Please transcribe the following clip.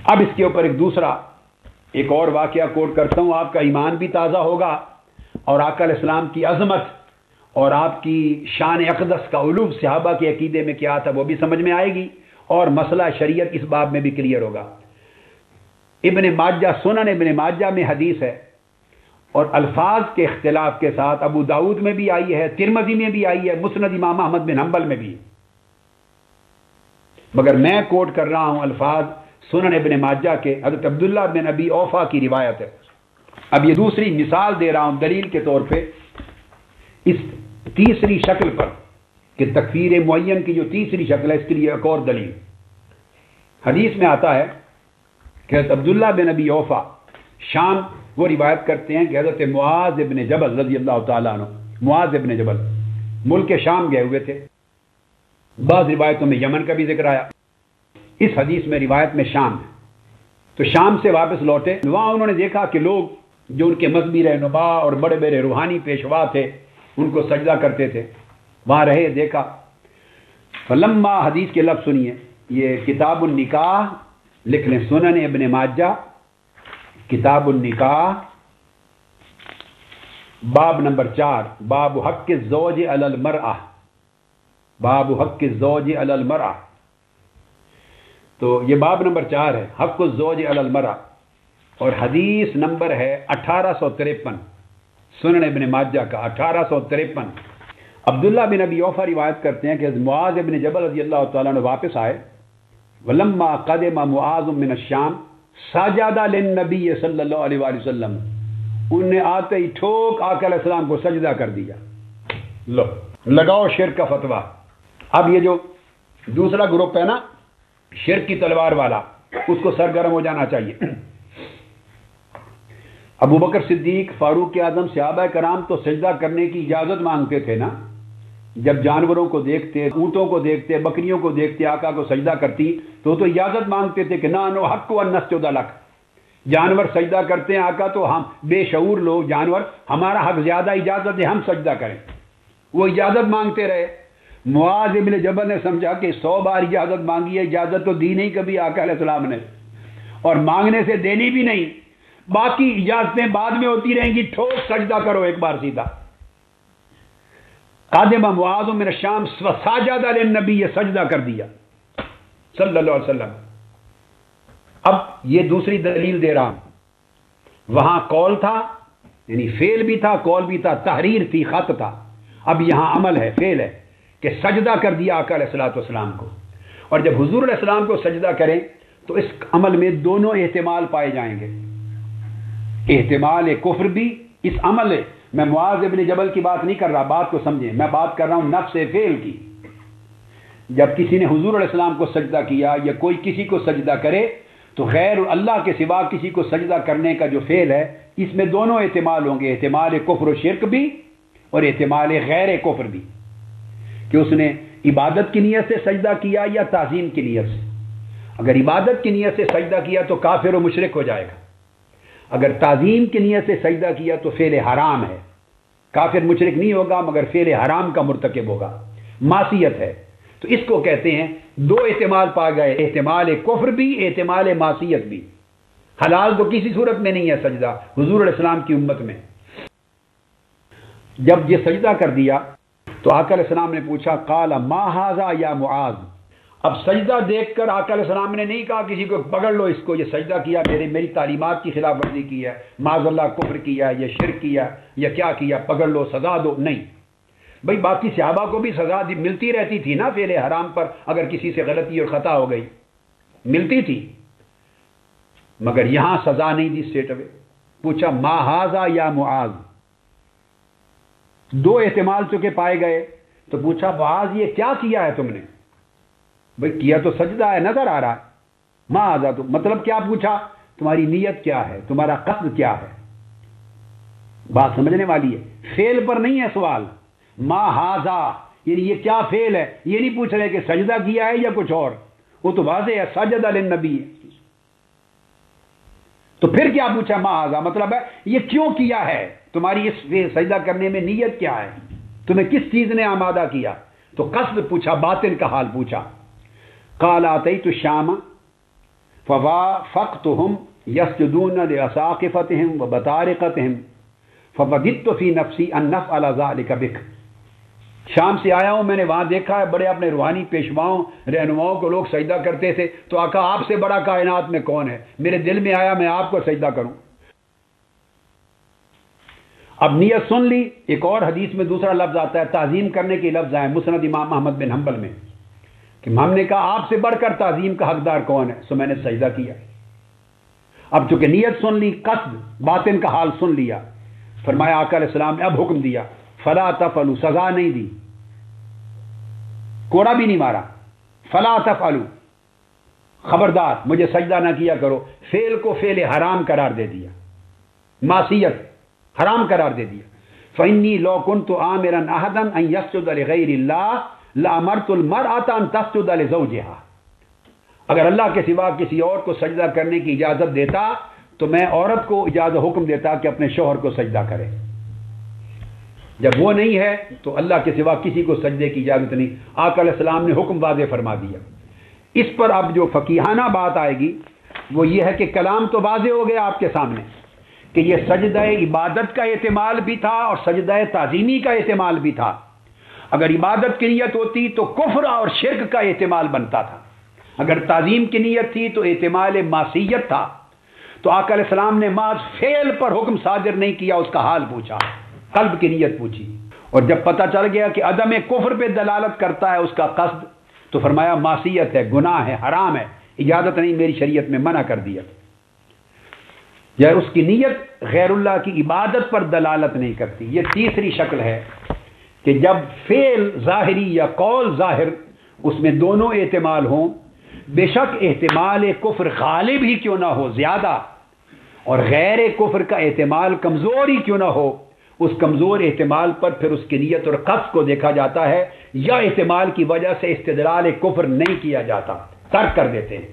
اب اس کے اوپر ایک اور واقعہ کوٹ کرتا ہوں، آپ کا ایمان بھی تازہ ہوگا اور آقا علیہ السلام کی عظمت اور آپ کی شان اقدس کا علوم صحابہ کے عقیدے میں کیا تھا وہ بھی سمجھ میں آئے گی، اور مسئلہ شریعت اس باب میں بھی کلیئر ہوگا۔ ابن ماجہ، سنن ابن ماجہ میں حدیث ہے، اور الفاظ کے اختلاف کے ساتھ ابو داؤد میں بھی آئی ہے، ترمذی میں بھی آئی ہے، مسند امام احمد بن حنبل میں بھی، مگر میں کوٹ کر رہا ہوں الفاظ سنن ابن ماجہ کے، حضرت عبداللہ بن ابی اوفا کی روایت ہے۔ اب یہ دوسری مثال دے رہا ہوں دلیل کے طور پہ اس تیسری شکل پر، کہ تکفیر معین کی جو تیسری شکل ہے اس کے لیے ایک اور دلیل۔ حدیث میں آتا ہے کہ حضرت عبداللہ بن ابی اوفا شام، وہ روایت کرتے ہیں کہ حضرت معاذ ابن جبل رضی اللہ تعالیٰ عنہ، معاذ ابن جبل ملک شام گئے ہوئے تھے، بعض روایتوں میں یمن کا بھی ذکر آیا، اس حدیث میں روایت میں شام ہے۔ تو شام سے واپس لوٹے، وہاں انہوں نے دیکھا کہ لوگ جو ان کے مذہبی رہنما اور بڑے بڑے روحانی پیشوا تھے ان کو سجدہ کرتے تھے، وہاں رہے، دیکھا۔ فلما، حدیث کے لفظ سنیے، یہ کتاب النکاح لکھ لیں، سنن ابن ماجہ کتاب النکاح باب نمبر 4، باب حق الزوج علی المرأہ، باب حق الزوج علی المرأہ، تو یہ باب نمبر 4 ہے، حق الزوج علی المرأہ، اور حدیث نمبر ہے 1853، سنن ابن ماجہ کا 1853۔ عبداللہ بن ابی اوفا روایت کرتے ہیں کہ معاذ ابن جبل رضی اللہ تعالیٰ عنہ واپس آئے، ولما قدم معاذ من الشام سجد للنبی صلی اللہ علیہ وآلہ وسلم، انہوں نے آتے ہی ٹھوک آقا علیہ السلام کو سجدہ کر دیا۔ لو لگاؤ شرک کا فتویٰ۔ اب یہ جو دوسرا گروپ ہے نا شرک کی تلوار والا، اس کو سرگرم ہو جانا چاہیے۔ ابو بکر صدیق، فاروق اعظم، صحابہ کرام تو سجدہ کرنے کی اجازت مانگتے تھے نا، جب جانوروں کو دیکھتے، اونٹوں کو دیکھتے، بکریوں کو دیکھتے آقا کو سجدہ کرتی تو اجازت مانگتے تھے کہ نہ حق و نسجد لک، جانور سجدہ کرتے ہیں آقا تو ہم بے شعور لوگ جانور، ہمارا حق زیادہ، اجازت ہے ہم سجدہ کریں، وہ اجازت مانگتے رہے۔ معاذ ابن جبل نے سمجھا کہ 100 بار اجازت مانگی ہے، اجازت تو دی نہیں کبھی آقا علیہ السلام نے، اور مانگنے سے دینی بھی نہیں، باقی اجازتیں بعد میں ہوتی رہیں گی، ٹھوک سجدہ کرو ایک بار سیدھا۔ قادم معاذ من الشام سجد للنبی، سجدہ کر دیا صلی اللہ علیہ وسلم۔ اب یہ دوسری دلیل دے رہا ہوں، وہاں قول تھا، یعنی فعل بھی تھا، قول بھی تھا، تحریر تھی، خط تھا، اب یہاں عمل ہے، فعل ہے کہ سجدہ کر دیا آقا علیہ السلام کو، اور جب حضور علیہ السلام کو سجدہ کریں تو اس عمل میں دونوں احتمال پائے جائیں گے، احتمال کفر بھی اس عمل ہے۔ میں معاذ ابن جبل کی بات نہیں کر رہا، بات کو سمجھیں، میں بات کر رہا ہوں نفس فعل کی۔ جب کسی نے حضور علیہ السلام کو سجدہ کیا یا کوئی کسی کو سجدہ کرے تو غیر اللہ کے سوا کسی کو سجدہ کرنے کا جو فعل ہے اس میں دونوں احتمال ہوں گے، احتمال کفر و شرک بھی اور احتمال غیر کفر بھی، کہ اس نے عبادت کی نیت سے سجدہ کیا یا تعظیم کی نیت سے۔ اگر عبادت کی نیت سے سجدہ کیا تو کافر و مشرک ہو جائے گا، اگر تعظیم کی نیت سے سجدہ کیا تو فعل حرام ہے، کافر مشرک نہیں ہوگا مگر فعل حرام کا مرتکب ہوگا، معصیت ہے۔ تو اس کو کہتے ہیں دو احتمال پا گئے، احتمال کفر بھی، احتمال معصیت بھی۔ حلال تو کسی صورت میں نہیں ہے سجدہ حضور علیہ السلام کی امت میں۔ جب یہ سجدہ کر دیا تو آقا علیہ السلام نے پوچھا قال ما ھذا یا معاذ، اب سجدہ دیکھ کر آقا علیہ السلام نے نہیں کہا کسی کو پکڑ لو اس کو، یہ سجدہ کیا، میری تعلیمات کی خلاف ورزی کی ہے، معاذ اللہ کفر کیا، یہ شرک کیا یا کیا کیا، پکڑ لو سزا دو، نہیں۔ بھئی باقی صحابہ کو بھی سزا ملتی رہتی تھی نا فعل حرام پر، اگر کسی سے غلطی اور خطا ہو گئی ملتی تھی، مگر یہاں سزا نہیں دی اسٹریٹ اوے۔ پوچھا ما ھذا یا معاذ، دو احتمال چونکہ پائے گئے تو پوچھا معاذ یہ کیا کیا ہے تم نے؟ بھئی کیا تو سجدہ ہے، نظر آ رہا ہے، ما ھذا تو مطلب کیا پوچھا، تمہاری نیت کیا ہے، تمہارا قصد کیا ہے؟ بات سمجھنے والی ہے، فعل پر نہیں ہے سوال، ما ھذا یعنی یہ کیا فعل ہے، یہ نہیں پوچھ رہے کہ سجدہ کیا ہے یا کچھ اور، وہ تو واضح ہے سجد للنبی۔ تو پھر کیا پوچھا ما ھذا، مطلب ہے یہ کیوں کیا ہے، تمہاری اس سجدہ کرنے میں نیت کیا ہے، تمہیں کس چیز نے آمادہ کیا؟ تو قصد پوچھا، باطن کا حال پوچھا۔ قال اتیت الشام فوافقتهم يسجدون لأساقفتهم وبطارقتهم فوجدت في نفسی ان نفعل ذلك بك. شام سے آیا ہوں، میں نے وہاں دیکھا ہے بڑے اپنے روحانی پیشواؤں رہنماؤں کو لوگ سجدہ کرتے تھے، تو آقا آپ سے بڑا کائنات میں کون ہے؟ میرے دل میں آیا میں آپ کو سجدہ کروں. اب نیت سن لی. ایک اور حدیث میں دوسرا لفظ آتا ہے، تعظیم کرنے کے لفظ آئے مسند امام احمد بن حنبل میں کہ ہم نے کہا آپ سے بڑھ کر تعظیم کا حقدار کون ہے؟ سو میں نے سجدہ کیا. اب چونکہ نیت سن لی، قصد باطن کا حال سن لیا، فرمایا آقا علیہ السلام نے اب حکم دیا فلا تفعلوا، سزا نہیں دی، کوڑا بھی نہیں مارا. فلا تفعلوا، خبردار مجھے سجدہ نہ کیا کرو. فعل کو فعل حرام قرار دے دیا، معصیت حرام قرار دے دیا. فإني لو كنت آمرا أحدا أن يسجد لغير الله لأمرت المرأة أن تسجد لزوجها. اگر اللہ کے سوا کسی اور کو سجدہ کرنے کی اجازت دیتا تو میں عورت کو اجازت حکم دیتا کہ اپنے شوہر کو سجدہ کرے. جب وہ نہیں ہے تو اللہ کے سوا کسی کو سجدے کی اجازت نہیں. آقا علیہ السلام نے حکم واضح فرما دیا. اس پر اب جو فقیہانہ بات آئے گی وہ یہ ہے کہ کلام تو واضح ہو گیا آپ کے سامنے کہ یہ سجدہ عبادت کا احتمال بھی تھا اور سجدہ تعظیمی کا احتمال بھی تھا. اگر عبادت کی نیت ہوتی تو کفر اور شرک کا احتمال بنتا تھا. اگر تعظیم کی نیت تھی تو احتمال معصیت تھا. تو آقا علیہ السلام نے محض فعل پر حکم صادر نہیں کیا، اس کا حال پوچھا، قلب کی نیت پوچھی. اور جب پتہ چل گیا کہ عدم کفر پہ دلالت کرتا ہے اس کا قصد، تو فرمایا معصیت ہے، گناہ ہے، حرام ہے، اجازت نہیں، میری شریعت میں منع کر دیا. یا اس کی نیت غیر اللہ کی عبادت پر دلالت نہیں کرتی. یہ تیسری شکل ہے کہ جب فعل ظاہری یا قول ظاہر اس میں دونوں احتمال ہوں، بے شک احتمال کفر غالب ہی کیوں نہ ہو زیادہ، اور غیر کفر کا احتمال کمزور ہی کیوں نہ ہو، اس کمزور احتمال پر پھر اس کی نیت اور قصد کو دیکھا جاتا ہے، یا احتمال کی وجہ سے استدلال کفر نہیں کیا جاتا، ترک کر دیتے ہیں.